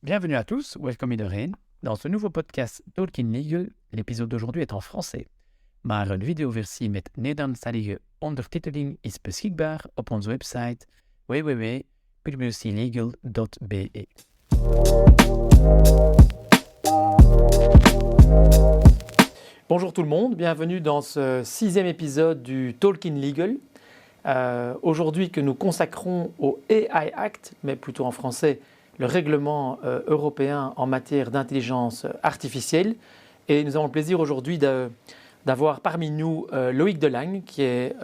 Bienvenue à tous, welkom iedereen. Dans ce nouveau podcast Talking Legal, l'épisode d'aujourd'hui est en français. Maar een videoversie met Nederlandstalige ondertiteling is beschikbaar op onze website www.publicilegal.be. Bonjour tout le monde, bienvenue dans ce 6e épisode du Talking Legal. Aujourd'hui que nous consacrons au AI Act, mais plutôt en français, le règlement européen en matière d'intelligence artificielle. Et nous avons le plaisir aujourd'hui d'avoir parmi nous Loïc Delangue, qui est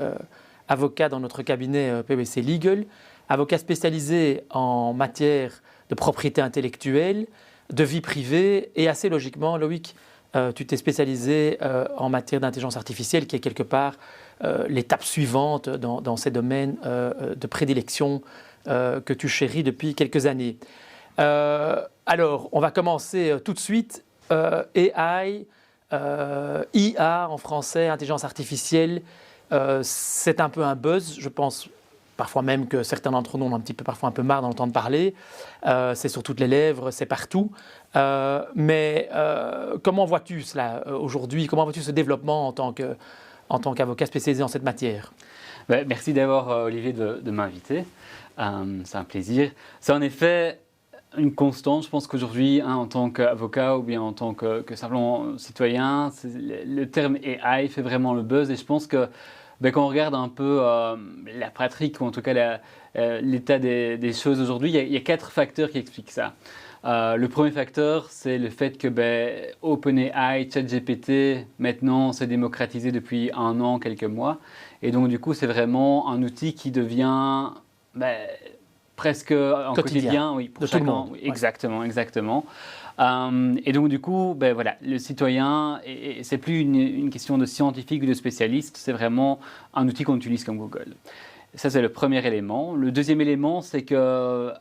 avocat dans notre cabinet PwC Legal, avocat spécialisé en matière de propriété intellectuelle, de vie privée, et assez logiquement, Loïc, tu t'es spécialisé en matière d'intelligence artificielle, qui est quelque part l'étape suivante dans ces domaines de prédilection que tu chéris depuis quelques années. Alors, on va commencer tout de suite. AI, IA en français, intelligence artificielle, c'est un peu un buzz, je pense. Parfois même que certains d'entre nous ont parfois un peu marre d'en entendre parler. C'est sur toutes les lèvres, c'est partout. Mais comment vois-tu cela aujourd'hui? Comment vois-tu ce développement en tant qu'avocat spécialisé en cette matière? Merci d'abord, Olivier, de m'inviter. C'est un plaisir. C'est en effet une constante. Je pense qu'aujourd'hui, en tant qu'avocat ou bien en tant que simplement citoyen, le terme AI fait vraiment le buzz. Et je pense que quand on regarde un peu la pratique, ou en tout cas l'état des choses aujourd'hui, il y a 4 facteurs qui expliquent ça. Le premier facteur, c'est le fait que OpenAI, ChatGPT, maintenant, s'est démocratisé depuis 1 an, quelques mois. Et donc, du coup, c'est vraiment un outil qui devient presque un quotidien, oui, pour chacun. Oui, exactement. Et donc, du coup, voilà, le citoyen, c'est plus une question de scientifique ou de spécialiste, c'est vraiment un outil qu'on utilise comme Google. Ça, c'est le premier élément. Le deuxième élément, c'est que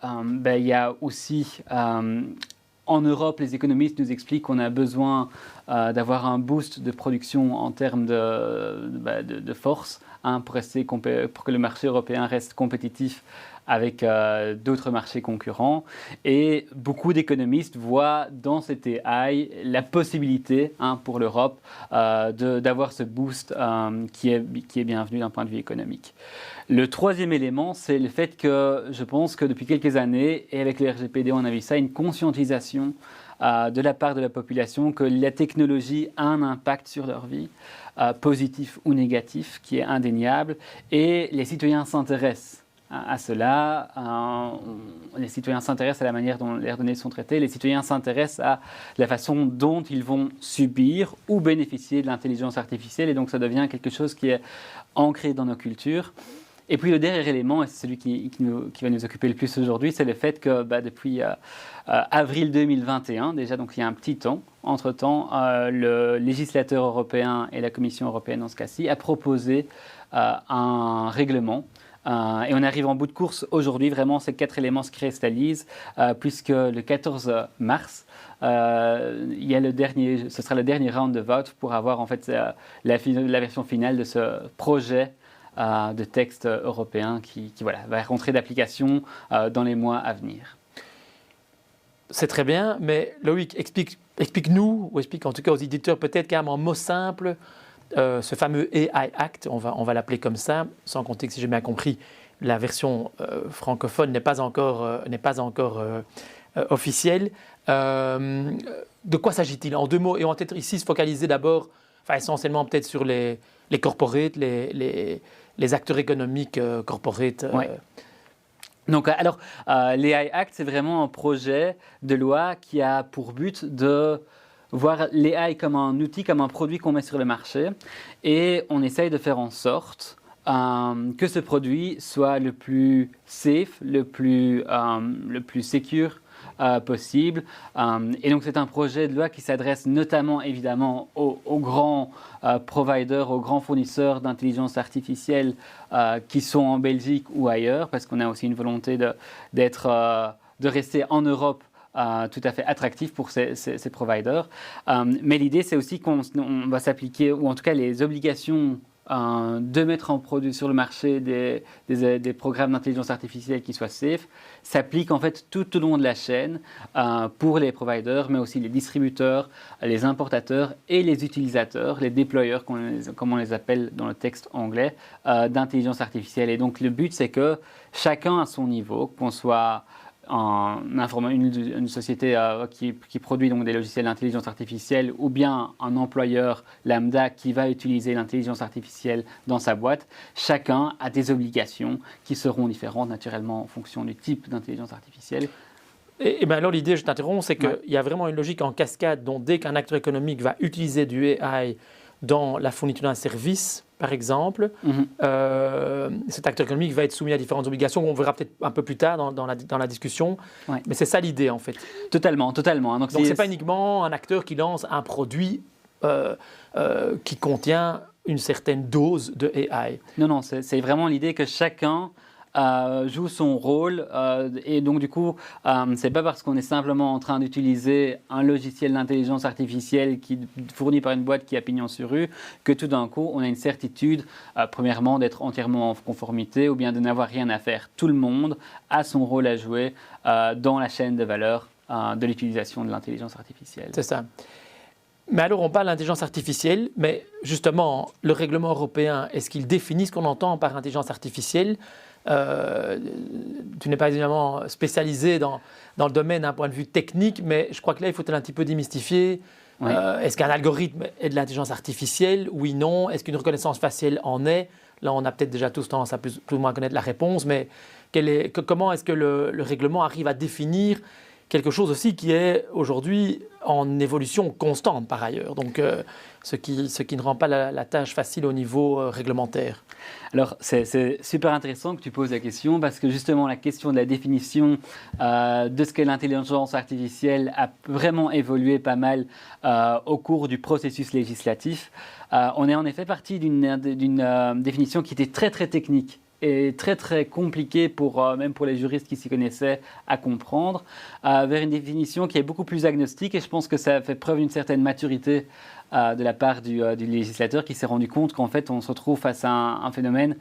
y a aussi, en Europe, les économistes nous expliquent qu'on a besoin d'avoir un boost de production en termes de force pour que le marché européen reste compétitif avec d'autres marchés concurrents. Et beaucoup d'économistes voient dans cette AI la possibilité pour l'Europe d'avoir ce boost qui est bienvenu d'un point de vue économique. Le troisième élément, c'est le fait que je pense que depuis quelques années, et avec le RGPD, on a vu ça, une conscientisation de la part de la population que la technologie a un impact sur leur vie, positif ou négatif, qui est indéniable, et les citoyens s'intéressent à cela. Les citoyens s'intéressent à la manière dont les données sont traitées, les citoyens s'intéressent à la façon dont ils vont subir ou bénéficier de l'intelligence artificielle, et donc ça devient quelque chose qui est ancré dans nos cultures. Et puis le dernier élément, et c'est celui qui va nous occuper le plus aujourd'hui, c'est le fait que depuis avril 2021, déjà donc il y a un petit temps, entre-temps, le législateur européen et la Commission européenne dans ce cas-ci a proposé un règlement. Et on arrive en bout de course aujourd'hui, vraiment ces 4 éléments se cristallisent, puisque le 14 mars, ce sera le dernier round de vote pour avoir en fait la version finale de ce projet de texte européen qui va rentrer d'application dans les mois à venir. C'est très bien, mais Loïc, explique-nous, ou explique en tout cas aux éditeurs peut-être quand même en mots simples, ce fameux AI Act, on va l'appeler comme ça, sans compter que si j'ai bien compris, la version francophone n'est pas encore officielle. De quoi s'agit-il en 2 mots? Et on va peut-être ici se focaliser d'abord, essentiellement peut-être sur les corporates, les acteurs économiques corporate. Ouais. Donc, alors, l'AI Act, c'est vraiment un projet de loi qui a pour but de voir l'AI comme un outil, comme un produit qu'on met sur le marché, et on essaye de faire en sorte que ce produit soit le plus safe, le plus secure possible. Et donc c'est un projet de loi qui s'adresse notamment évidemment aux grands providers, aux grands fournisseurs d'intelligence artificielle qui sont en Belgique ou ailleurs, parce qu'on a aussi une volonté de rester en Europe tout à fait attractif pour ces providers. Mais l'idée, c'est aussi qu'on va s'appliquer, ou en tout cas les obligations de mettre en produit sur le marché des programmes d'intelligence artificielle qui soient safe s'applique en fait tout au long de la chaîne pour les providers, mais aussi les distributeurs, les importateurs et les utilisateurs, les déployeurs, comme on les appelle dans le texte anglais, d'intelligence artificielle. Et donc le but, c'est que chacun à son niveau, qu'on soit une société qui produit donc des logiciels d'intelligence artificielle ou bien un employeur lambda qui va utiliser l'intelligence artificielle dans sa boîte, chacun a des obligations qui seront différentes naturellement en fonction du type d'intelligence artificielle. Et bien alors l'idée, je t'interromps, c'est qu'il y a vraiment une logique en cascade dont dès qu'un acteur économique va utiliser du AI dans la fourniture d'un service, par exemple, cet acteur économique va être soumis à différentes obligations. On verra peut-être un peu plus tard dans la discussion. Ouais. Mais c'est ça l'idée, en fait. Totalement. Donc ce n'est pas uniquement un acteur qui lance un produit qui contient une certaine dose de AI. Non, c'est vraiment l'idée que chacun joue son rôle et donc du coup c'est pas parce qu'on est simplement en train d'utiliser un logiciel d'intelligence artificielle qui est fourni par une boîte qui a pignon sur rue que tout d'un coup on a une certitude premièrement d'être entièrement en conformité ou bien de n'avoir rien à faire. Tout le monde a son rôle à jouer dans la chaîne de valeur de l'utilisation de l'intelligence artificielle. C'est ça. Mais alors, on parle d'intelligence artificielle, mais justement, le règlement européen, est-ce qu'il définit ce qu'on entend par intelligence artificielle ? Tu n'es pas évidemment spécialisé dans le domaine d'un point de vue technique, mais je crois que là, il faut un petit peu démystifier. Oui. Est-ce qu'un algorithme est de l'intelligence artificielle ? Oui, non. Est-ce qu'une reconnaissance faciale en est ? Là, on a peut-être déjà tous tendance à plus ou moins connaître la réponse, mais comment est-ce que le règlement arrive à définir quelque chose aussi qui est aujourd'hui en évolution constante par ailleurs, donc ce qui ne rend pas la tâche facile au niveau réglementaire. Alors c'est super intéressant que tu poses la question parce que justement la question de la définition de ce qu'est l'intelligence artificielle a vraiment évolué pas mal au cours du processus législatif. On est en effet parti d'une définition qui était très très technique et très très compliqué même pour les juristes qui s'y connaissaient à comprendre, vers une définition qui est beaucoup plus agnostique et je pense que ça fait preuve d'une certaine maturité de la part du législateur qui s'est rendu compte qu'en fait on se retrouve face à un phénomène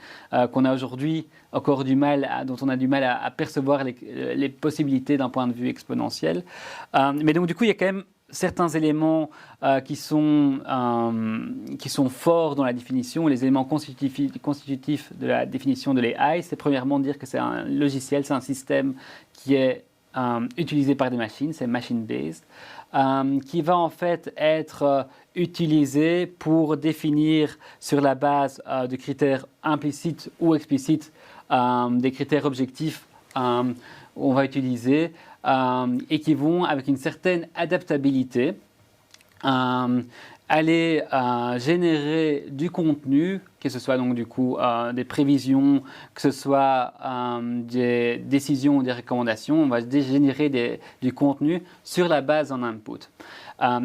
qu'on a aujourd'hui encore dont on a du mal à percevoir les possibilités d'un point de vue exponentiel. Mais donc du coup il y a quand même certains éléments qui sont forts dans la définition. Les éléments constitutifs de la définition de l'AI, c'est premièrement de dire que c'est un logiciel, c'est un système qui est utilisé par des machines, c'est machine-based, qui va en fait être utilisé pour définir sur la base de critères implicites ou explicites des critères objectifs on va utiliser et qui vont, avec une certaine adaptabilité, aller générer du contenu, que ce soit donc du coup des prévisions, que ce soit des décisions ou des recommandations, on va générer du contenu sur la base d'un input.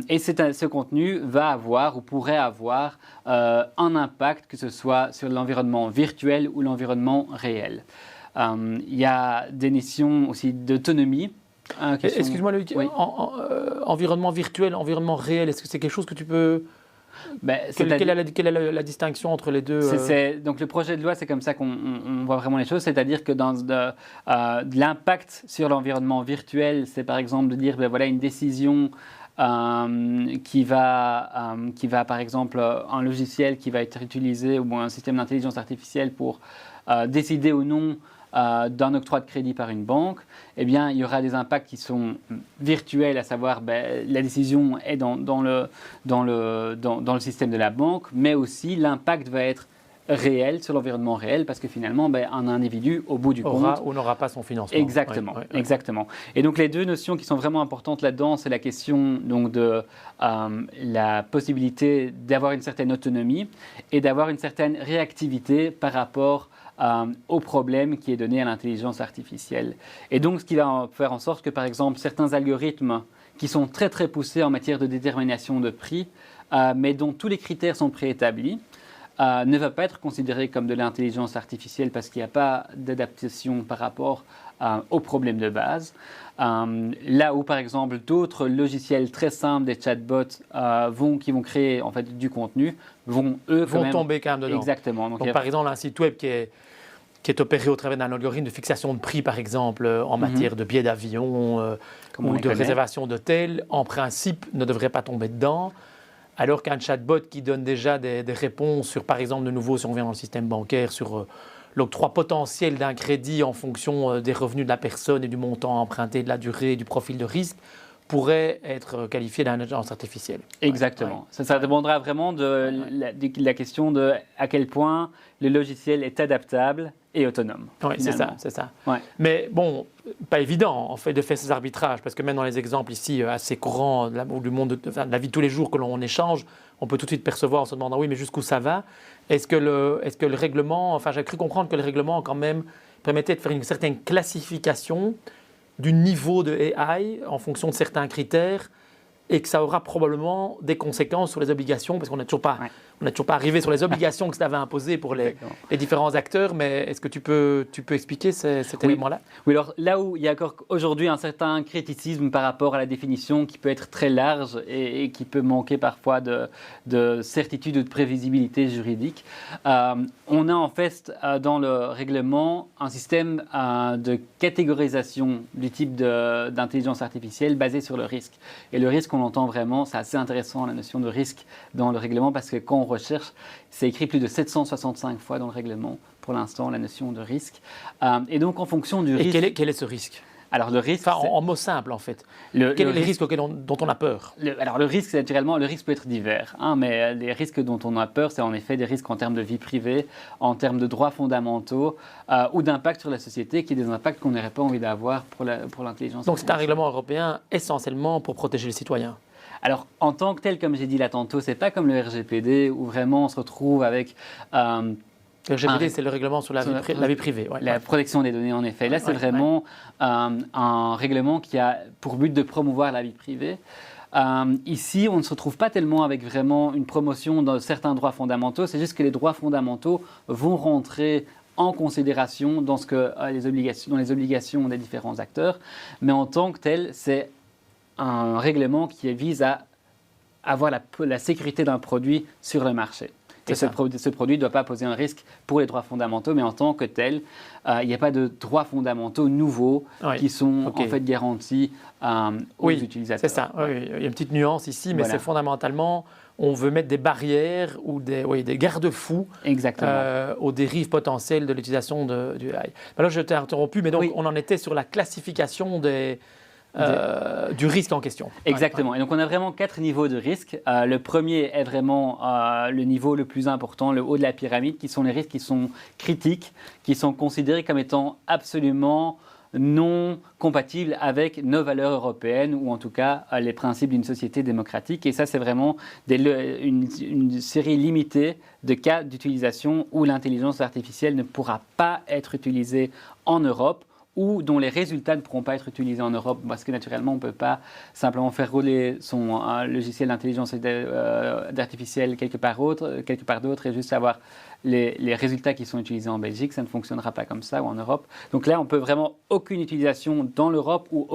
Et ce contenu va avoir ou pourrait avoir un impact, que ce soit sur l'environnement virtuel ou l'environnement réel. Il y a des notions aussi d'autonomie. Excuse-moi, Loïc, oui. Environnement virtuel, environnement réel, est-ce que c'est quelque chose que tu peux... Quelle est la distinction entre les deux Donc le projet de loi, c'est comme ça qu'on voit vraiment les choses, c'est-à-dire que dans de l'impact sur l'environnement virtuel, c'est par exemple de dire, voilà une décision qui va par exemple, un logiciel qui va être utilisé ou un système d'intelligence artificielle pour décider ou non d'un octroi de crédit par une banque, eh bien, il y aura des impacts qui sont virtuels, à savoir la décision est dans le système de la banque, mais aussi l'impact va être réel sur l'environnement réel parce que finalement, un individu, au bout du compte... Aura ou n'aura pas son financement. Exactement, exactement. Et donc, les deux notions qui sont vraiment importantes là-dedans, c'est la question donc, de la possibilité d'avoir une certaine autonomie et d'avoir une certaine réactivité par rapport au problème qui est donné à l'intelligence artificielle. Et donc, ce qui va faire en sorte que, par exemple, certains algorithmes qui sont très, très poussés en matière de détermination de prix, mais dont tous les critères sont préétablis, ne va pas être considéré comme de l'intelligence artificielle parce qu'il n'y a pas d'adaptation par rapport au problème de base. Là où, par exemple, d'autres logiciels très simples, des chatbots, qui vont créer en fait, du contenu, vont tomber quand même dedans. Exactement. Donc par exemple, un site web qui est opéré au travers d'un algorithme de fixation de prix, par exemple, en matière de billets d'avion ou de réservation d'hôtel, en principe, ne devrait pas tomber dedans. Alors qu'un chatbot qui donne déjà des réponses sur, par exemple, de nouveau, si on revient dans le système bancaire, sur l'octroi potentiel d'un crédit en fonction des revenus de la personne et du montant emprunté, de la durée, du profil de risque, pourrait être qualifié d'intelligence artificielle. Exactement. Ouais. Ça dépendra vraiment de la question de à quel point le logiciel est adaptable et autonome. Oui, c'est ça. Ouais. Mais bon, pas évident en fait de faire ces arbitrages, parce que même dans les exemples ici assez courants du monde de la vie de tous les jours que l'on échange, on peut tout de suite percevoir en se demandant oui, mais jusqu'où ça va ? Est-ce que le règlement, enfin j'ai cru comprendre que le règlement quand même permettait de faire une certaine classification du niveau de AI en fonction de certains critères et que ça aura probablement des conséquences sur les obligations, parce qu'on n'est toujours pas arrivé sur les obligations que ça avait imposées pour les différents acteurs, mais est-ce que tu peux expliquer cet élément-là ? Oui, alors là où il y a encore aujourd'hui un certain criticisme par rapport à la définition qui peut être très large et qui peut manquer parfois de certitude ou de prévisibilité juridique, on a en fait dans le règlement un système de catégorisation du type d'intelligence artificielle basé sur le risque. Et le risque, on entend vraiment, c'est assez intéressant la notion de risque dans le règlement, parce que quand on recherche, c'est écrit plus de 765 fois dans le règlement pour l'instant, la notion de risque. Et donc en fonction du risque… Et quel est ce risque ? Alors le risque… Enfin, en mots simples en fait. Quel est le risque dont on a peur ? Alors le risque, naturellement, le risque peut être divers, mais les risques dont on a peur, c'est en effet des risques en termes de vie privée, en termes de droits fondamentaux ou d'impact sur la société, qui est des impacts qu'on n'aurait pas envie d'avoir pour l'intelligence. Donc c'est un règlement européen essentiellement pour protéger les citoyens. Alors, en tant que tel, comme j'ai dit là tantôt, c'est pas comme le RGPD où vraiment on se retrouve avec… le RGPD, c'est le règlement sur la vie privée. Ouais, la protection des données, en effet. Là, c'est vraiment un règlement qui a pour but de promouvoir la vie privée. Ici, on ne se retrouve pas tellement avec vraiment une promotion de certains droits fondamentaux. C'est juste que les droits fondamentaux vont rentrer en considération dans les obligations des différents acteurs. Mais en tant que tel, c'est un règlement qui vise à avoir la sécurité d'un produit sur le marché. Et ce produit ne doit pas poser un risque pour les droits fondamentaux, mais en tant que tel, il n'y a pas de droits fondamentaux nouveaux qui sont en fait garantis aux utilisateurs. C'est ça. Oui, il y a une petite nuance ici, mais c'est fondamentalement, on veut mettre des barrières ou des garde-fous aux dérives potentielles de l'utilisation du AI. Alors, je t'ai interrompu, mais donc on en était sur la classification du risque en question. Exactement. Et donc, on a vraiment 4 niveaux de risque. Le premier est vraiment le niveau le plus important, le haut de la pyramide, qui sont les risques qui sont critiques, qui sont considérés comme étant absolument non compatibles avec nos valeurs européennes ou en tout cas les principes d'une société démocratique. Et ça, c'est vraiment une série limitée de cas d'utilisation où l'intelligence artificielle ne pourra pas être utilisée en Europe, ou dont les résultats ne pourront pas être utilisés en Europe, parce que naturellement, on ne peut pas simplement faire rouler son logiciel d'intelligence artificielle quelque part d'autre et juste avoir les résultats qui sont utilisés en Belgique. Ça ne fonctionnera pas comme ça, ou en Europe. Donc là, on peut vraiment aucune utilisation dans l'Europe ou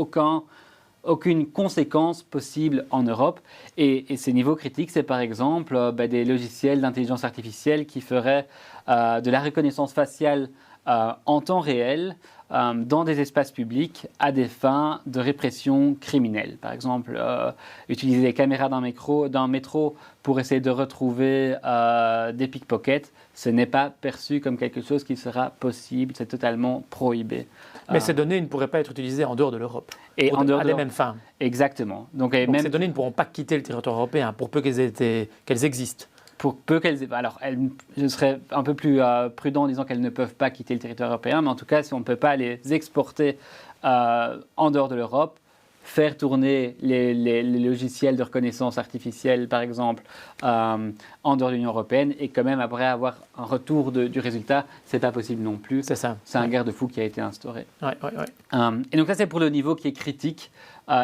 aucune conséquence possible en Europe. Et ces niveaux critiques, c'est par exemple des logiciels d'intelligence artificielle qui feraient de la reconnaissance faciale en temps réel dans des espaces publics à des fins de répression criminelle. Par exemple, utiliser les caméras d'un métro pour essayer de retrouver des pickpockets, ce n'est pas perçu comme quelque chose qui sera possible, c'est totalement prohibé. Mais ces données ne pourraient pas être utilisées en dehors de l'Europe, à des mêmes fins. Exactement. Donc ces données ne pourront pas quitter le territoire européen, pour peu qu'elles existent. Pour peu qu'elles… Alors, je serais un peu plus prudent en disant qu'elles ne peuvent pas quitter le territoire européen, mais en tout cas, si on ne peut pas les exporter en dehors de l'Europe, faire tourner les logiciels de reconnaissance artificielle, par exemple, en dehors de l'Union européenne, et quand même après avoir un retour du résultat, ce n'est pas possible non plus. C'est ça. C'est un garde-fou qui a été instauré. Ouais. Et donc ça, c'est pour le niveau qui est critique.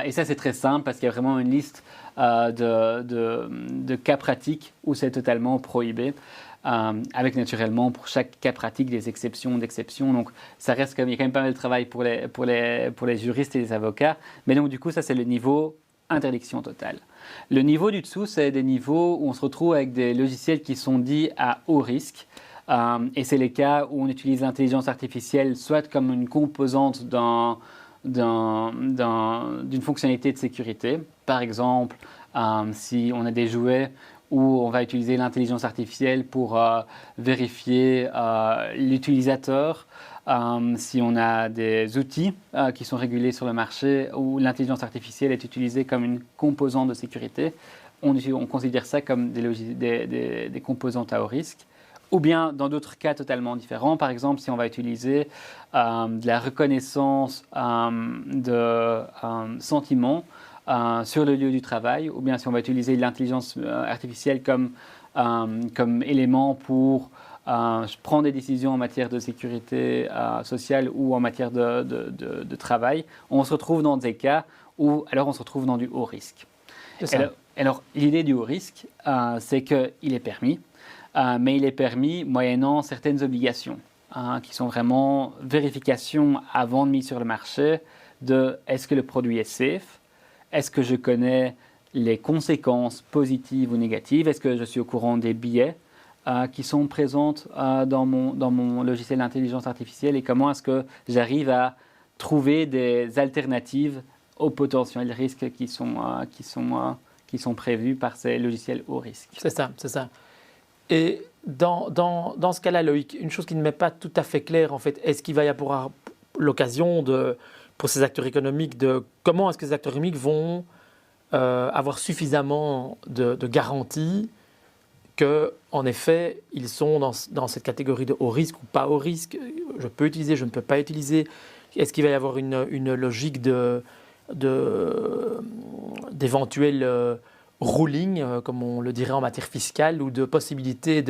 Et ça, c'est très simple parce qu'il y a vraiment une liste de cas pratiques où c'est totalement prohibé. avec naturellement pour chaque cas pratique des exceptions d'exceptions. Donc ça reste il y a quand même pas mal de travail pour les juristes et les avocats. Mais donc du coup, ça c'est le niveau interdiction totale. Le niveau du dessous, c'est des niveaux où on se retrouve avec des logiciels qui sont dits à haut risque. Et c'est les cas où on utilise l'intelligence artificielle soit comme une composante d'une fonctionnalité de sécurité. Par exemple, si on a des jouets où on va utiliser l'intelligence artificielle pour vérifier l'utilisateur, si on a des outils qui sont régulés sur le marché où l'intelligence artificielle est utilisée comme une composante de sécurité, on considère ça comme des composantes à haut risque. Ou bien dans d'autres cas totalement différents, par exemple si on va utiliser de la reconnaissance de sentiments sur le lieu du travail, ou bien si on va utiliser l'intelligence artificielle comme élément pour prendre des décisions en matière de sécurité sociale ou en matière de travail, on se retrouve dans des cas où alors on se retrouve dans du haut risque. Alors l'idée du haut risque, c'est qu'il est permis. Mais il est permis moyennant certaines obligations qui sont vraiment vérification avant de mise sur le marché de est-ce que le produit est safe, est-ce que je connais les conséquences positives ou négatives, est-ce que je suis au courant des biais qui sont présentes dans mon logiciel d'intelligence artificielle et comment est-ce que j'arrive à trouver des alternatives aux potentiels risques qui sont prévus par ces logiciels haut risque. C'est ça, c'est ça. Et dans ce cas-là, Loïc, une chose qui ne m'est pas tout à fait claire, en fait, est-ce qu'il va y avoir l'occasion pour ces acteurs économiques comment est-ce que ces acteurs économiques vont avoir suffisamment de garanties qu'en effet, ils sont dans cette catégorie de haut risque ou pas haut risque, je peux utiliser, je ne peux pas utiliser. Est-ce qu'il va y avoir une logique d'éventuels ruling, comme on le dirait en matière fiscale, ou de possibilité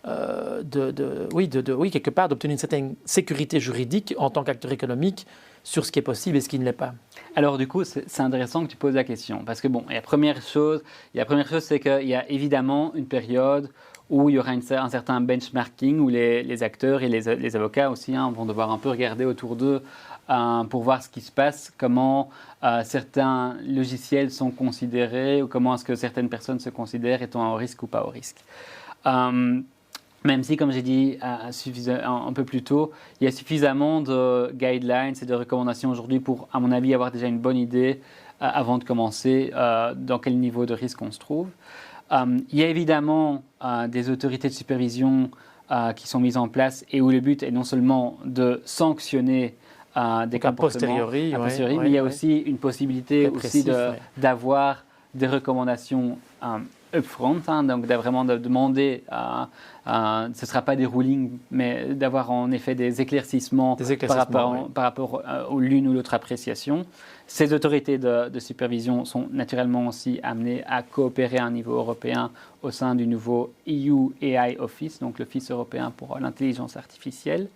quelque part d'obtenir une certaine sécurité juridique en tant qu'acteur économique sur ce qui est possible et ce qui ne l'est pas. Alors du coup, c'est intéressant que tu poses la question, parce que la première chose, c'est qu'il y a évidemment une période où il y aura un certain benchmarking, où les acteurs et les avocats aussi vont devoir un peu regarder autour d'eux pour voir ce qui se passe, comment certains logiciels sont considérés, ou comment est-ce que certaines personnes se considèrent étant au risque ou pas au risque. Même si, comme j'ai dit un peu plus tôt, il y a suffisamment de guidelines et de recommandations aujourd'hui pour, à mon avis, avoir déjà une bonne idée avant de commencer dans quel niveau de risque on se trouve. Il y a évidemment des autorités de supervision qui sont mises en place et où le but est non seulement de sanctionner des comportements a posteriori, mais il y a aussi une possibilité d'avoir des recommandations upfront, donc vraiment de demander, ce ne sera pas des rulings, mais d'avoir en effet des éclaircissements par rapport à l'une ou l'autre appréciation. Ces autorités de supervision sont naturellement aussi amenées à coopérer à un niveau européen au sein du nouveau EU AI Office, donc l'Office européen pour l'intelligence artificielle.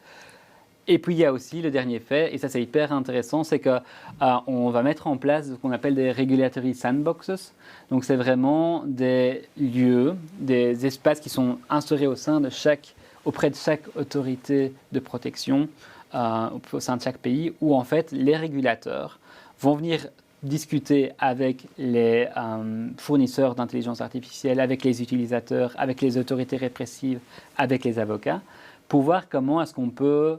Et puis il y a aussi le dernier fait, et ça c'est hyper intéressant, c'est qu'on va mettre en place ce qu'on appelle des regulatory sandboxes. Donc c'est vraiment des lieux, des espaces qui sont instaurés auprès de chaque autorité de protection au sein de chaque pays, où en fait les régulateurs vont venir discuter avec les fournisseurs d'intelligence artificielle, avec les utilisateurs, avec les autorités répressives, avec les avocats, pour voir comment est-ce qu'on peut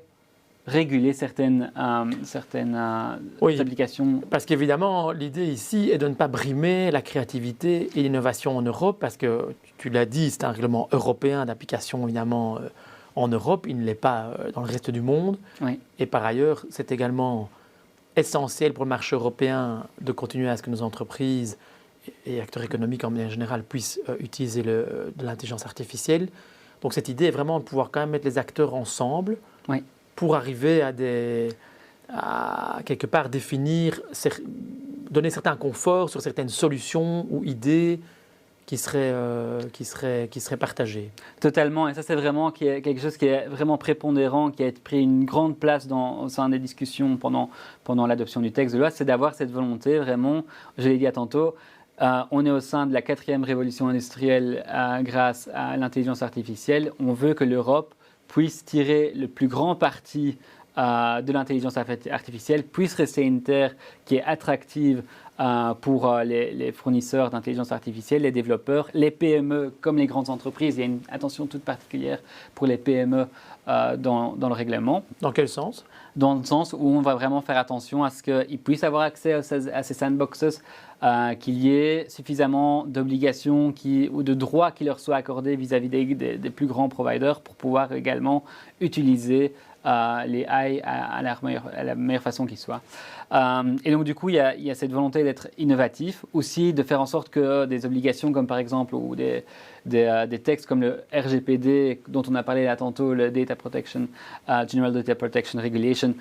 réguler certaines applications. Parce qu'évidemment, l'idée ici est de ne pas brimer la créativité et l'innovation en Europe, parce que, tu l'as dit, c'est un règlement européen d'application, évidemment, en Europe. Il ne l'est pas dans le reste du monde. Oui. Et par ailleurs, c'est également essentiel pour le marché européen de continuer à ce que nos entreprises et acteurs économiques en manière générale puissent utiliser de l'intelligence artificielle. Donc cette idée est vraiment de pouvoir quand même mettre les acteurs ensemble. Oui. Pour arriver à quelque part donner certains conforts sur certaines solutions ou idées qui seraient partagées. Totalement, et ça c'est vraiment quelque chose qui est vraiment prépondérant, qui a pris une grande place au sein des discussions pendant l'adoption du texte de loi, c'est d'avoir cette volonté vraiment, je l'ai dit tantôt, on est au sein de la 4e révolution industrielle grâce à l'intelligence artificielle. On veut que l'Europe puisse tirer le plus grand parti de l'intelligence artificielle, puisse rester une terre qui est attractive pour les fournisseurs d'intelligence artificielle, les développeurs, les PME comme les grandes entreprises. Il y a une attention toute particulière pour les PME dans le règlement. Dans quel sens? Dans le sens où on va vraiment faire attention à ce qu'ils puissent avoir accès à ces sandboxes, qu'il y ait suffisamment d'obligations ou de droits qui leur soient accordés vis-à-vis des plus grands providers pour pouvoir également utiliser les AI à la meilleure façon qui soit. Et donc du coup, il y a cette volonté d'être innovatif, aussi de faire en sorte que des obligations comme par exemple ou des textes comme le RGPD dont on a parlé là tantôt, le Data Protection, General Data Protection Regulation,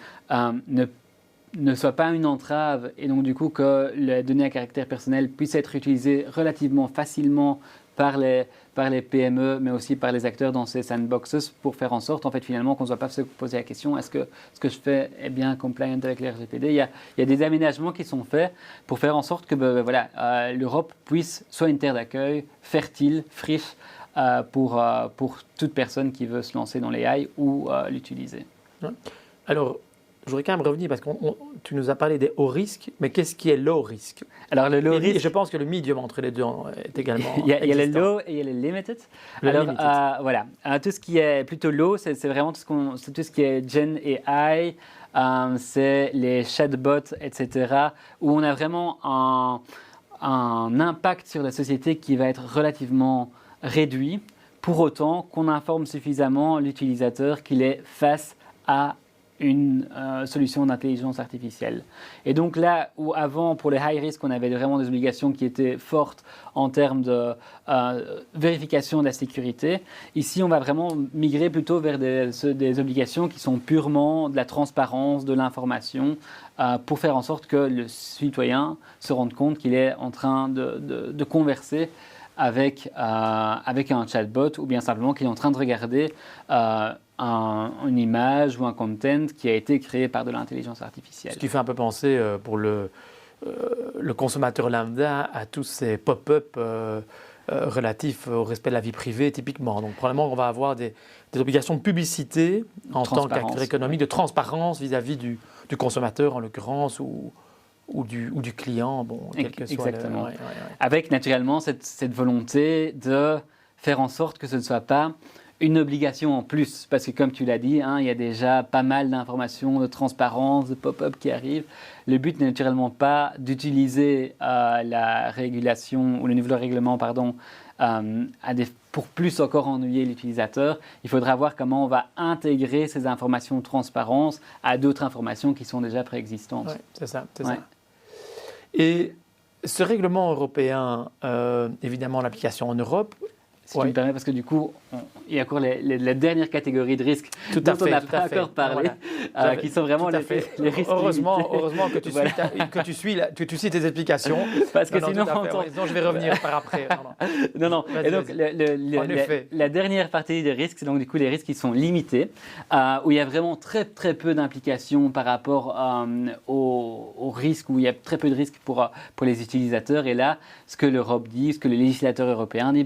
ne soit pas une entrave et donc du coup que les données à caractère personnel puissent être utilisées relativement facilement par les PME, mais aussi par les acteurs dans ces sandboxes pour faire en sorte, en fait, finalement, qu'on ne soit pas se poser la question est-ce que ce que je fais est bien compliant avec le RGPD. Il y a des aménagements qui sont faits pour faire en sorte que l'Europe puisse soit une terre d'accueil fertile, friche pour toute personne qui veut se lancer dans l'AI ou l'utiliser. Alors, je voudrais quand même revenir parce que tu nous as parlé des hauts risques, mais qu'est-ce qui est low risk? Alors le low risk, je pense que le medium entre les deux est également il y a le low et il y a le limited. Voilà, tout ce qui est plutôt low, c'est vraiment tout ce qui est Gen AI, c'est les chatbots, etc., où on a vraiment un impact sur la société qui va être relativement réduit, pour autant qu'on informe suffisamment l'utilisateur qu'il est face à une solution d'intelligence artificielle. Et donc là où avant, pour les high risk, on avait vraiment des obligations qui étaient fortes en termes de vérification de la sécurité, ici on va vraiment migrer plutôt vers des obligations qui sont purement de la transparence, de l'information, pour faire en sorte que le citoyen se rende compte qu'il est en train de converser avec un chatbot ou bien simplement qu'il est en train de regarder une image ou un content qui a été créé par de l'intelligence artificielle. Ce qui fait un peu penser pour le consommateur lambda à tous ces pop-up relatifs au respect de la vie privée typiquement. Donc probablement on va avoir des obligations de publicité en tant qu'acteur économique, de transparence vis-à-vis du consommateur en l'occurrence ou du client, quel que soit. Exactement. Avec naturellement cette volonté de faire en sorte que ce ne soit pas une obligation en plus, parce que comme tu l'as dit, il y a déjà pas mal d'informations, de transparence, de pop-up qui arrivent. Le but n'est naturellement pas d'utiliser la régulation ou le nouveau règlement, pour plus encore ennuyer l'utilisateur. Il faudra voir comment on va intégrer ces informations de transparence à d'autres informations qui sont déjà préexistantes. Ouais, c'est ça. Et ce règlement européen, évidemment l'application en Europe, si tu me permets, parce que du coup, il y a encore la dernière catégorie de risques dont on n'a pas encore parlé, qui sont vraiment les risques heureusement que tu suis tes explications. Parce que sinon, je vais revenir par après. Non. Et donc, la dernière partie des risques, c'est donc du coup les risques qui sont limités, où il y a vraiment très très peu d'implications par rapport aux risques, où il y a très peu de risques pour les utilisateurs. Et là, ce que l'Europe dit, ce que le législateur européen dit,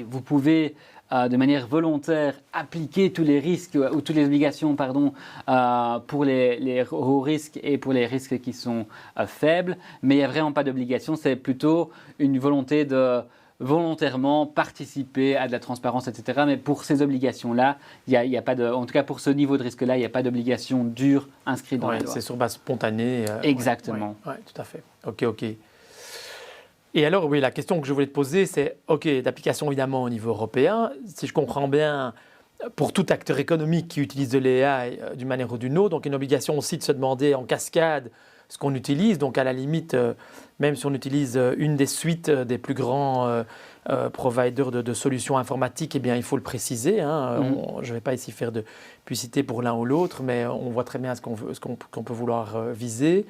vous pouvez de manière volontaire appliquer tous les risques ou toutes les obligations pour les hauts risques et pour les risques qui sont faibles, mais il n'y a vraiment pas d'obligation, c'est plutôt une volonté de volontairement participer à de la transparence, etc. Mais pour ces obligations-là, il y a pas en tout cas pour ce niveau de risque-là, il n'y a pas d'obligation dure inscrite dans la loi. C'est sur base spontanée. Exactement. Oui, tout à fait. Ok. Et alors, oui, la question que je voulais te poser, c'est, d'application évidemment au niveau européen, si je comprends bien, pour tout acteur économique qui utilise de l'AI d'une manière ou d'une autre, donc une obligation aussi de se demander en cascade ce qu'on utilise, donc à la limite, même si on utilise une des suites des plus grands providers de solutions informatiques, eh bien, il faut le préciser. Je ne vais pas ici faire de publicité pour l'un ou l'autre, mais on voit très bien ce qu'on peut vouloir viser.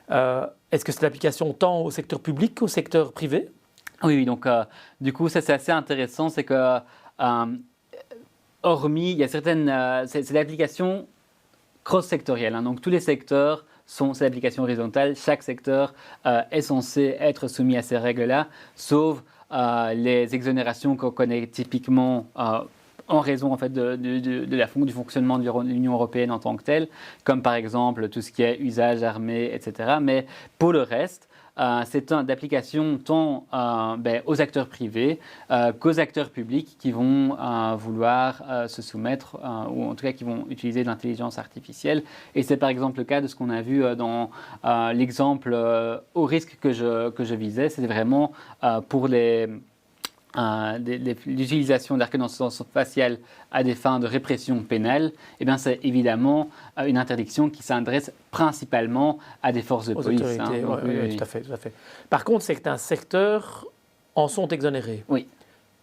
Est-ce que c'est l'application tant au secteur public qu'au secteur privé? Oui, donc du coup, ça c'est assez intéressant, c'est que hormis, il y a certaines, c'est l'application cross-sectorielle, donc tous les secteurs c'est l'application horizontale. Chaque secteur est censé être soumis à ces règles-là, sauf les exonérations qu'on connaît typiquement en raison en fait, du fonctionnement de l'Union européenne en tant que telle, comme par exemple tout ce qui est usage armé, etc. Mais pour le reste, c'est d'application tant aux acteurs privés qu'aux acteurs publics qui vont vouloir se soumettre ou en tout cas qui vont utiliser de l'intelligence artificielle. Et c'est par exemple le cas de ce qu'on a vu dans l'exemple au risque que je visais. C'était vraiment pour l'utilisation de la reconnaissance faciale à des fins de répression pénale, eh bien, c'est évidemment une interdiction qui s'adresse principalement à des forces de police. Oui, tout à fait, tout à fait. Par contre, certains secteurs en sont exonérés. Oui.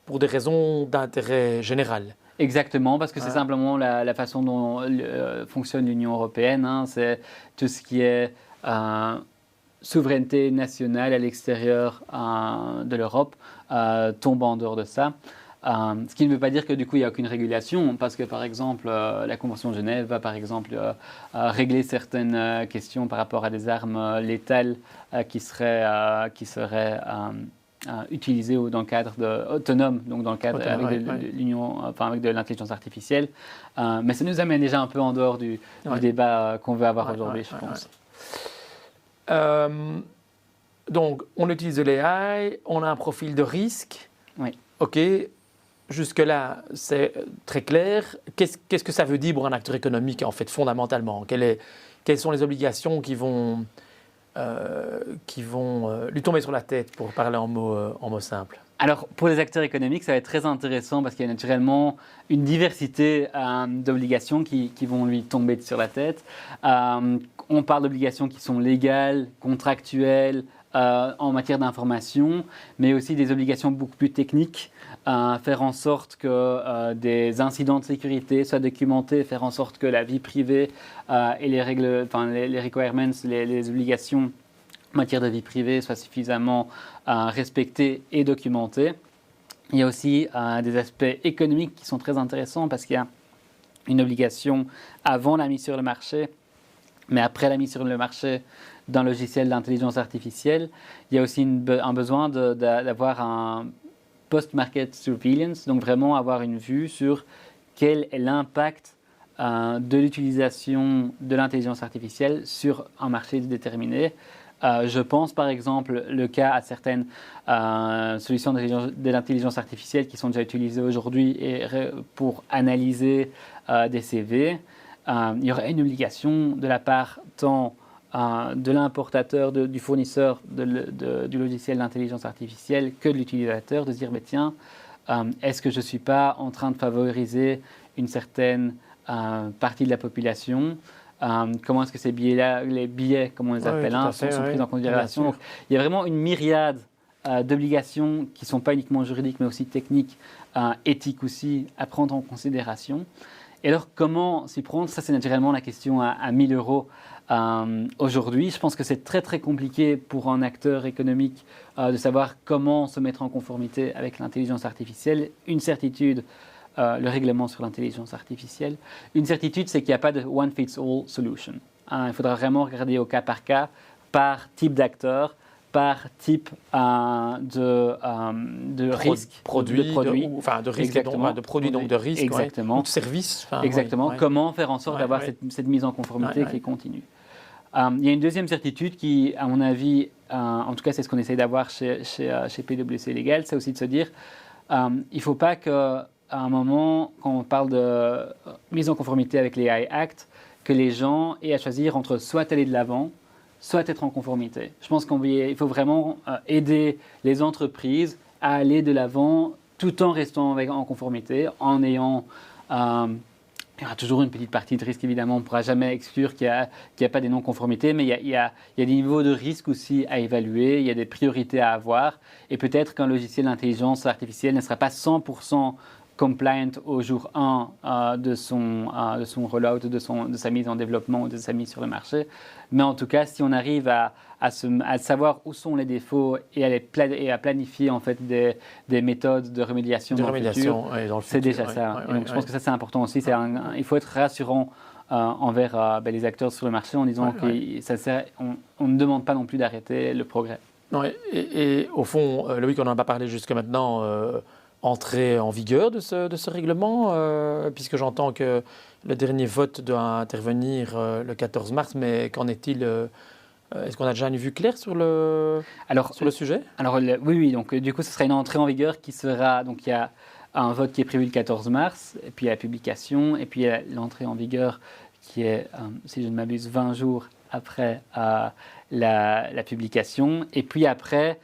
Pour des raisons d'intérêt général. Exactement, parce que c'est simplement la façon dont fonctionne l'Union européenne. C'est tout ce qui est souveraineté nationale à l'extérieur de l'Europe tombe en dehors de ça. Ce qui ne veut pas dire que du coup il n'y a aucune régulation, parce que par exemple la Convention de Genève va par exemple régler certaines questions par rapport à des armes létales qui seraient utilisées dans le cadre autonome, donc dans le cadre avec de l'intelligence artificielle. Mais ça nous amène déjà un peu en dehors du débat qu'on veut avoir aujourd'hui, je pense. Donc, on utilise de l'AI, on a un profil de risque. Oui. OK, jusque-là, c'est très clair. Qu'est-ce que ça veut dire pour un acteur économique, en fait, fondamentalement? Quelles sont les obligations qui vont lui tomber sur la tête, pour parler en mots simples? Alors, pour les acteurs économiques, ça va être très intéressant parce qu'il y a naturellement une diversité d'obligations qui vont lui tomber sur la tête. On parle d'obligations qui sont légales, contractuelles, en matière d'information, mais aussi des obligations beaucoup plus techniques, faire en sorte que des incidents de sécurité soient documentés, faire en sorte que la vie privée et les règles, les requirements, les obligations en matière de vie privée soient suffisamment respectées et documentées. Il y a aussi des aspects économiques qui sont très intéressants parce qu'il y a une obligation avant la mise sur le marché, mais après la mise sur le marché d'un logiciel d'intelligence artificielle. Il y a aussi un besoin d'avoir un post-market surveillance, donc vraiment avoir une vue sur quel est l'impact de l'utilisation de l'intelligence artificielle sur un marché déterminé. Je pense par exemple le cas à certaines solutions de l'intelligence artificielle qui sont déjà utilisées aujourd'hui pour analyser des CV. Il y aurait une obligation de la part tant de l'importateur, du fournisseur du logiciel d'intelligence artificielle que de l'utilisateur de se dire tiens, est-ce que je ne suis pas en train de favoriser une certaine partie de la population? Comment est-ce que ces billets-là, les billets, comme on les appelle, sont pris en considération? Donc, il y a vraiment une myriade d'obligations qui ne sont pas uniquement juridiques, mais aussi techniques, éthiques aussi, à prendre en considération. Et alors, comment s'y prendre? Ça, c'est naturellement la question à 1 000 euros aujourd'hui. Je pense que c'est très, très compliqué pour un acteur économique de savoir comment se mettre en conformité avec l'intelligence artificielle. Une certitude, le règlement sur l'intelligence artificielle. Une certitude, c'est qu'il n'y a pas de one-fits-all solution. Il faudra vraiment regarder au cas, par type d'acteur, par type de risque, de risque, exactement, de produit, donc de risque, exactement, ou de service. Exactement. Comment faire en sorte d'avoir cette mise en conformité qui est continue. Il y a une deuxième certitude qui, à mon avis, en tout cas c'est ce qu'on essaie d'avoir chez PwC Legal, c'est aussi de se dire il ne faut pas qu'à un moment, quand on parle de mise en conformité avec les AI Act, que les gens aient à choisir entre soit aller de l'avant, soit être en conformité. Je pense qu'il faut vraiment aider les entreprises à aller de l'avant tout en restant en conformité, en ayant... il y aura toujours une petite partie de risque, évidemment. On ne pourra jamais exclure qu'il n'y a pas des non-conformités, mais il y a des niveaux de risque aussi à évaluer, il y a des priorités à avoir. Et peut-être qu'un logiciel d'intelligence artificielle ne sera pas 100% compliant au jour 1 de son rollout, de sa mise en développement ou de sa mise sur le marché. Mais en tout cas, si on arrive à savoir où sont les défauts et à planifier en fait des méthodes de remédiation dans le futur, c'est déjà ça. Et donc, je pense que ça, c'est important aussi. Il faut être rassurant envers les acteurs sur le marché en disant qu'on ne demande pas non plus d'arrêter le progrès. Ouais, et au fond, Loïc, on n'en a pas parlé jusque maintenant, entrée en vigueur de ce règlement, puisque j'entends que le dernier vote doit intervenir le 14 mars, mais qu'en est-il est-ce qu'on a déjà une vue claire sur le sujet? Alors, oui, donc du coup, ce sera une entrée en vigueur qui sera, donc il y a un vote qui est prévu le 14 mars, et puis il y a la publication, et puis il y a l'entrée en vigueur qui est, si je ne m'abuse, 20 jours après la publication. Et puis après,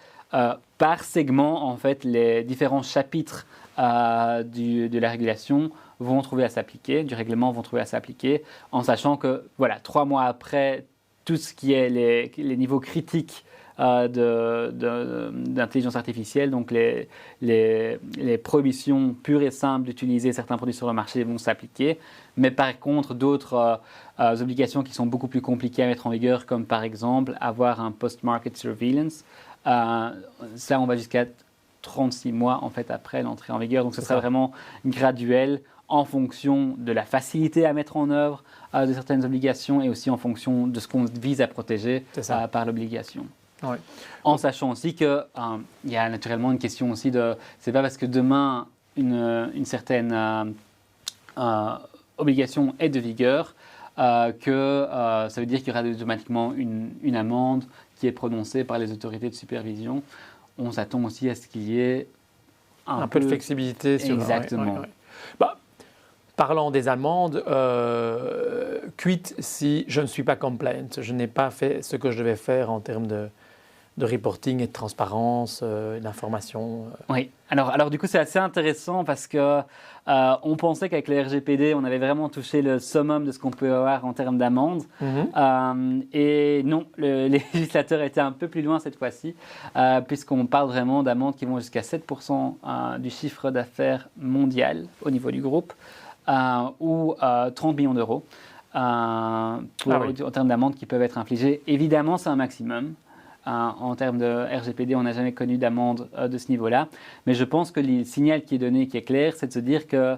par segment, en fait, les différents chapitres de la régulation vont trouver à s'appliquer, du règlement vont trouver à s'appliquer, en sachant que, voilà, 3 mois après, tout ce qui est les niveaux critiques d'intelligence artificielle, donc les prohibitions pures et simples d'utiliser certains produits sur le marché vont s'appliquer. Mais par contre, d'autres obligations qui sont beaucoup plus compliquées à mettre en vigueur, comme par exemple avoir un post-market surveillance, ça on va jusqu'à 36 mois en fait, après l'entrée en vigueur. Donc ce sera vraiment graduel en fonction de la facilité à mettre en œuvre de certaines obligations et aussi en fonction de ce qu'on vise à protéger par l'obligation. Ouais. En sachant aussi qu'il y a naturellement une question aussi de... C'est pas parce que demain une certaine obligation est de vigueur que ça veut dire qu'il y aura automatiquement une amende qui est prononcée par les autorités de supervision. On s'attend aussi à ce qu'il y ait un peu de flexibilité sur... Exactement. Bah, parlant des amendes, quitte si je ne suis pas compliant, je n'ai pas fait ce que je devais faire en termes de reporting et de transparence, d'information. Oui, alors du coup c'est assez intéressant parce que on pensait qu'avec le RGPD on avait vraiment touché le summum de ce qu'on peut avoir en termes d'amendes. Et non, le législateur était un peu plus loin cette fois-ci puisqu'on parle vraiment d'amendes qui vont jusqu'à 7% du chiffre d'affaires mondial au niveau du groupe ou 30 millions d'euros en termes d'amendes qui peuvent être infligées. Évidemment c'est un maximum. En termes de RGPD, on n'a jamais connu d'amende de ce niveau-là. Mais je pense que le signal qui est donné, qui est clair, c'est de se dire que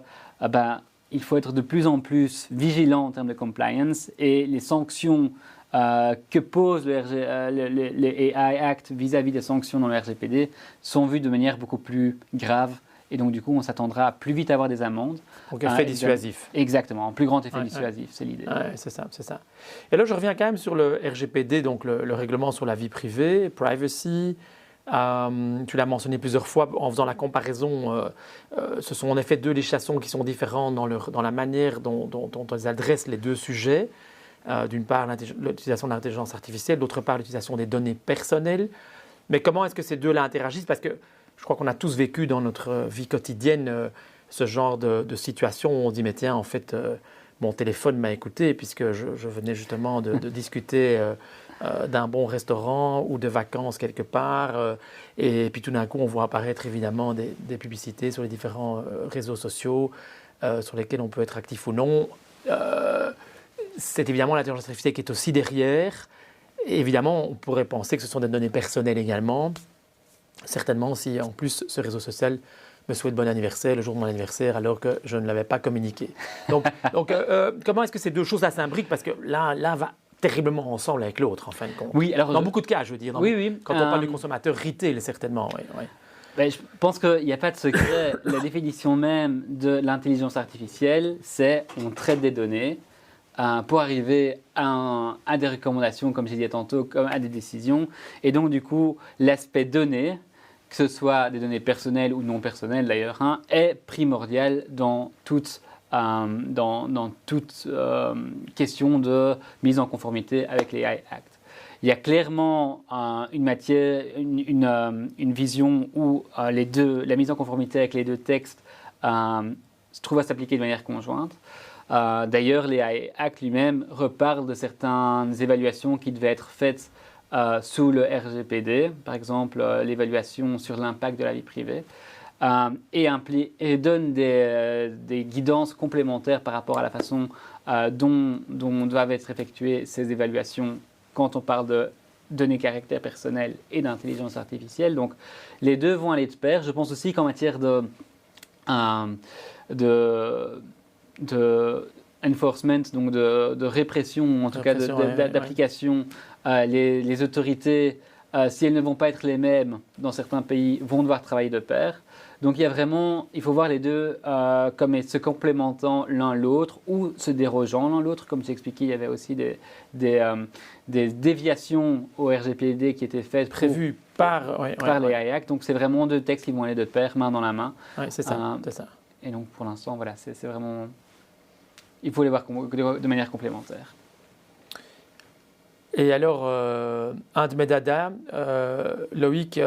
il faut être de plus en plus vigilant en termes de compliance et les sanctions que pose les AI Act vis-à-vis des sanctions dans le RGPD sont vues de manière beaucoup plus grave. Et donc, du coup, on s'attendra à plus vite avoir des amendes. Donc, effet dissuasif. Exactement, un plus grand effet dissuasif, c'est l'idée. Ouais, c'est ça. Et là, je reviens quand même sur le RGPD, donc le règlement sur la vie privée, privacy. Tu l'as mentionné plusieurs fois en faisant la comparaison. Ce sont en effet deux législations qui sont différentes dans la manière dont elles adressent les deux sujets. D'une part, l'utilisation de l'intelligence artificielle, d'autre part, l'utilisation des données personnelles. Mais comment est-ce que ces deux-là interagissent? Parce que je crois qu'on a tous vécu dans notre vie quotidienne ce genre de situation où on se dit, mais tiens, en fait, mon téléphone m'a écouté puisque je venais justement de discuter d'un bon restaurant ou de vacances quelque part. Et puis tout d'un coup, on voit apparaître évidemment des publicités sur les différents réseaux sociaux sur lesquels on peut être actif ou non. C'est évidemment l'intelligence artificielle qui est aussi derrière. Et évidemment, on pourrait penser que ce sont des données personnelles également. Certainement, si en plus ce réseau social me souhaite bon anniversaire le jour de mon anniversaire alors que je ne l'avais pas communiqué. Donc comment est-ce que ces deux choses-là s'imbriquent? Parce que l'un va terriblement ensemble avec l'autre, en fin de compte. Oui, alors dans beaucoup de cas, je veux dire. Quand on parle du consommateur retail, certainement. Je pense qu'il n'y a pas de secret. La définition même de l'intelligence artificielle, c'est on traite des données pour arriver à des recommandations, comme j'ai dit tantôt, comme à des décisions. Et donc, du coup, l'aspect données, que ce soit des données personnelles ou non personnelles d'ailleurs, est primordial dans toute question de mise en conformité avec les AI Act. Il y a clairement une vision où la mise en conformité avec les deux textes se trouve à s'appliquer de manière conjointe. D'ailleurs, les AI Act lui-même reparle de certaines évaluations qui devaient être faites sous le RGPD, par exemple l'évaluation sur l'impact de la vie privée, et donne des guidances complémentaires par rapport à la façon dont doivent être effectuées ces évaluations quand on parle de données caractères personnels et d'intelligence artificielle. Donc les deux vont aller de pair. Je pense aussi qu'en matière enforcement, donc de répression, en tout cas d'application. Les autorités, si elles ne vont pas être les mêmes dans certains pays, vont devoir travailler de pair. Donc il faut voir les deux comme se complémentant l'un l'autre ou se dérogeant l'un l'autre. Comme tu expliquais, il y avait aussi des déviations au RGPD qui étaient faites prévues par les AI Act. Donc c'est vraiment deux textes qui vont aller de pair, main dans la main. Oui, c'est ça. Et donc pour l'instant, voilà, c'est vraiment... Il faut les voir de manière complémentaire. Et alors, un de mes dadas, Loïc,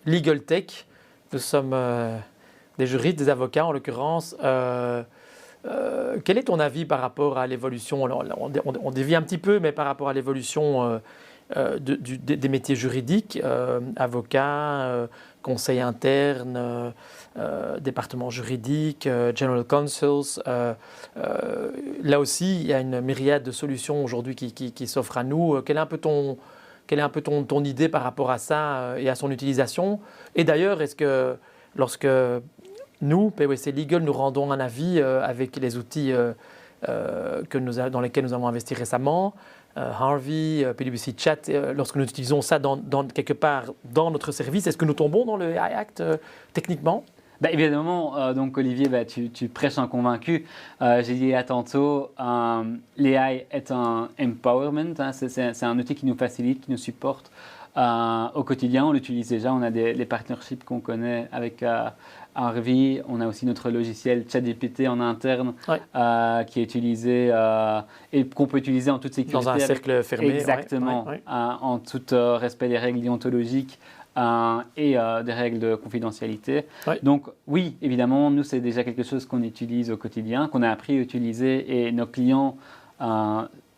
Legal Tech, nous sommes des juristes, des avocats en l'occurrence. Quel est ton avis par rapport à l'évolution? On dévie un petit peu, mais par rapport à l'évolution des métiers juridiques, avocats, conseil interne, département juridique, general counsels. Là aussi, il y a une myriade de solutions aujourd'hui qui s'offrent à nous. Quelle est un peu ton idée par rapport à ça et à son utilisation? Et d'ailleurs, est-ce que lorsque nous, PwC Legal, nous rendons un avis avec les outils dans lesquels nous avons investi récemment, Harvey, PwC Chat, lorsque nous utilisons ça quelque part dans notre service, est-ce que nous tombons dans le AI Act techniquement? Évidemment, donc Olivier, tu prêches un convaincu. J'ai dit tantôt, l'AI est un empowerment, hein, c'est un outil qui nous facilite, qui nous supporte au quotidien. On l'utilise déjà, on a les partnerships qu'on connaît avec Harvey, on a aussi notre logiciel ChatGPT en interne qui est utilisé et qu'on peut utiliser en toute sécurité. Dans un cercle fermé. Exactement, en tout respect des règles déontologiques. Et des règles de confidentialité. Donc oui, évidemment, nous, c'est déjà quelque chose qu'on utilise au quotidien, qu'on a appris à utiliser et nos clients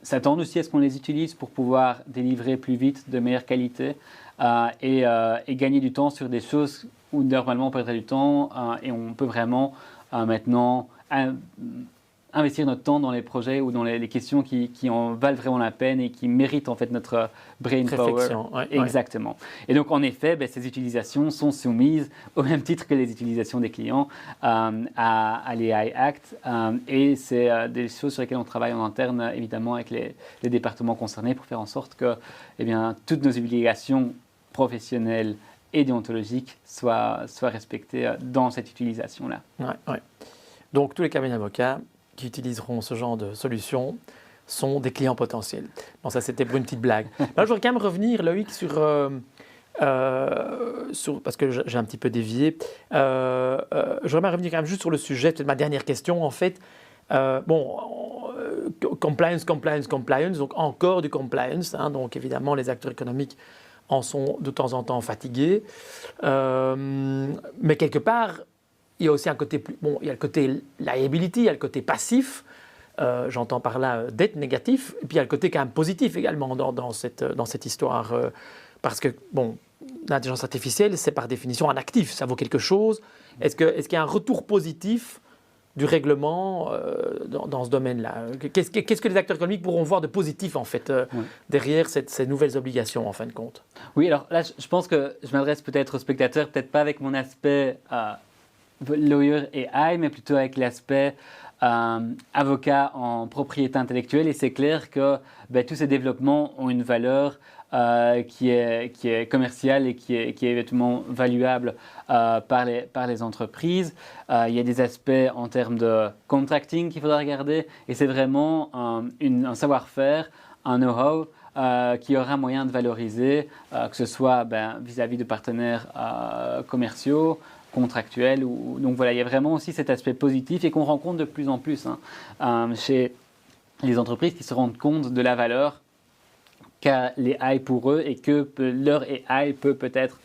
s'attendent aussi à ce qu'on les utilise pour pouvoir délivrer plus vite, de meilleure qualité et gagner du temps sur des choses où normalement on perdrait du temps et on peut vraiment maintenant investir notre temps dans les projets ou dans les questions qui en valent vraiment la peine et qui méritent en fait notre brain power. Exactement. Et donc en effet, ces utilisations sont soumises au même titre que les utilisations des clients à l'AI Act et c'est des choses sur lesquelles on travaille en interne évidemment avec les départements concernés pour faire en sorte que toutes nos obligations professionnelles et déontologiques soient respectées dans cette utilisation-là. Donc tous les cabinets d'avocats qui utiliseront ce genre de solution sont des clients potentiels. Bon, ça c'était pour une petite blague. Là, je voudrais quand même revenir, Loïc, sur parce que j'ai un petit peu dévié. Je voudrais revenir quand même juste sur le sujet, peut-être ma dernière question en fait. Compliance, donc encore du compliance. Hein, donc évidemment, les acteurs économiques en sont de temps en temps fatigués. Mais quelque part, il y a aussi un côté il y a le côté liability, il y a le côté passif, j'entends par là dette négatif, et puis il y a le côté quand même positif également dans cette histoire, parce que l'intelligence artificielle, c'est par définition un actif, ça vaut quelque chose. Est-ce qu'il y a un retour positif du règlement dans ce domaine-là? Qu'est-ce que les acteurs économiques pourront voir de positif en fait derrière ces nouvelles obligations en fin de compte? Oui, alors là, je pense que je m'adresse peut-être aux spectateurs, peut-être pas avec mon aspect lawyer AI, mais plutôt avec l'aspect avocat en propriété intellectuelle. Et c'est clair que tous ces développements ont une valeur qui est commerciale et qui est évidemment valuable par les entreprises. Il y a des aspects en termes de contracting qu'il faudra regarder. Et c'est vraiment un savoir-faire, un know-how qui aura moyen de valoriser, que ce soit vis-à-vis de partenaires commerciaux, contractuels. Donc voilà, il y a vraiment aussi cet aspect positif et qu'on rencontre de plus en plus chez les entreprises qui se rendent compte de la valeur qu'a l'AI pour eux et que leur AI peut peut-être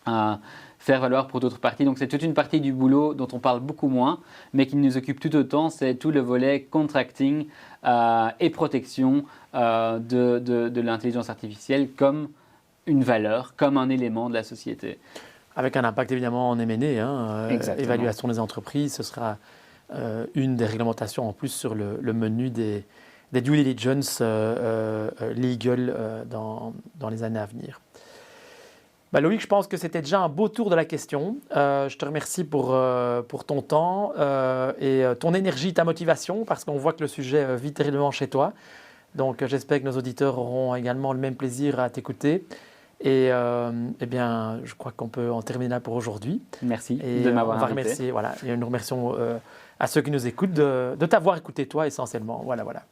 faire valoir pour d'autres parties. Donc c'est toute une partie du boulot dont on parle beaucoup moins, mais qui nous occupe tout autant, c'est tout le volet contracting et protection de l'intelligence artificielle comme une valeur, comme un élément de la société. Avec un impact évidemment en M&A, évaluation des entreprises, ce sera une des réglementations en plus sur le menu des due diligence legal dans les années à venir. Bah Loïc, je pense que c'était déjà un beau tour de la question. Je te remercie pour ton temps et ton énergie, ta motivation, parce qu'on voit que le sujet vit terriblement chez toi. Donc j'espère que nos auditeurs auront également le même plaisir à t'écouter. Et eh bien, je crois qu'on peut en terminer là pour aujourd'hui. Merci Et de m'avoir on va invité. remercier, voilà, et nous remercions à ceux qui nous écoutent de t'avoir écouté toi essentiellement. Voilà, voilà.